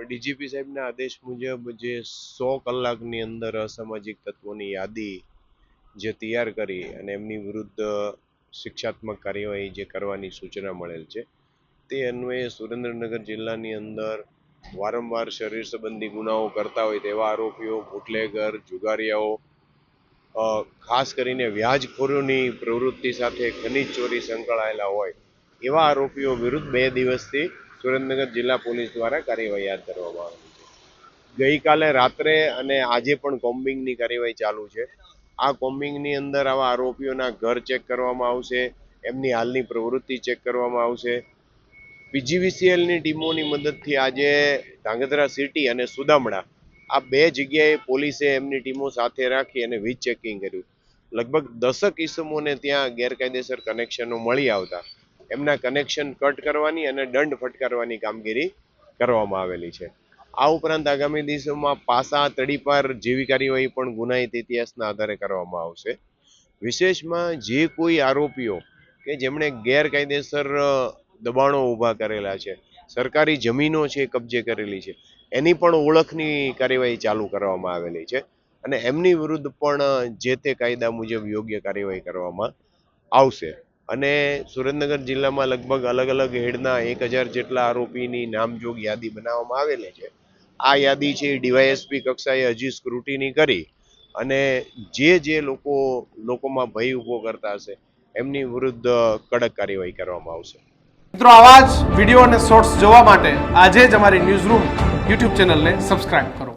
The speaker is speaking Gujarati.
ડીજીપી સાહેબના આદેશ મુજબ જે 100 કલાકની અંદર અસામાજિક તત્વોની યાદી જે તૈયાર કરી અને એમની વિરુદ્ધ શિક્ષાત્મક કાર્યવાહી જે કરવાની સૂચના મળેલ છે તે અન્વયે સુરેન્દ્રનગર જિલ્લાની અંદર વારંવાર શરીર સંબંધી ગુનાઓ કરતા હોય તેવા આરોપીઓ, બુટલેગર, જુગારિયાઓ, ખાસ કરીને વ્યાજખોરોની પ્રવૃત્તિ સાથે ખનીજ ચોરી સંકળાયેલા હોય એવા આરોપીઓ વિરુદ્ધ 2 દિવસથી સુરેન્દ્રનગર જિલ્લા પોલીસ દ્વારા કાર્યવાહી હાથ ધરવામાં આવી છે। ગઈકાલે રાત્રે અને આજે પણ કોમ્બિંગની કાર્યવાહી ચાલુ છે। આ કોમ્બિંગની અંદર આવા આરોપીઓના ઘર ચેક કરવામાં આવશે, એમની હાલની પ્રવૃત્તિ ચેક કરવામાં આવશે। પીજીવીસીએલની ટીમોની મદદથી આજે ધાંગધ્રા સિટી અને સુદામડા આ 2 જગ્યાએ પોલીસે એમની ટીમો સાથે રાખી અને વીજ ચેકિંગ કર્યું। લગભગ 10 ઇસમોને ત્યાં ગેરકાયદેસર કનેક્શનો મળી આવતા એમના કનેક્શન કટ કરવાની અને દંડ ફટકારવાની કામગીરી કરવામાં આવેલી છે। આ ઉપરાંત આગામી દિવસોમાં પાસા, તડીપાર જેવી કાર્યવાહી પણ ગુનાહિત ઇતિહાસના આધારે કરવામાં આવશે। વિશેષમાં જે કોઈ આરોપીઓ કે જેમણે ગેરકાયદેસર દબાણો ઊભા કરેલા છે, સરકારી જમીનો છે કબજે કરેલી છે, એની પણ ઓળખની કાર્યવાહી ચાલુ કરવામાં આવેલી છે અને એમની વિરુદ્ધ પણ જે તે કાયદા મુજબ યોગ્ય કાર્યવાહી કરવામાં આવશે। અને સુરેન્દ્રનગર જિલ્લામાં લગભગ અલગ અલગ હેડના 1000 જેટલા આરોપીની નામજોગ યાદી બનાવવામાં આવેલી છે। આ યાદી છે ડીવાયએસપી કક્ષાએ હજી સ્ક્રુટિની કરી અને જે લોકોમાં ભય ઊભો કરતા હશે એમની વિરુદ્ધ કડક કાર્યવાહી કરવામાં આવશે। મિત્રો, આવા જ વિડીયો અને શોર્ટ્સ જોવા માટે આજે જ અમારી ન્યૂઝ રૂમ યુટ્યુબ ચેનલને સબસ્ક્રાઇબ કરો।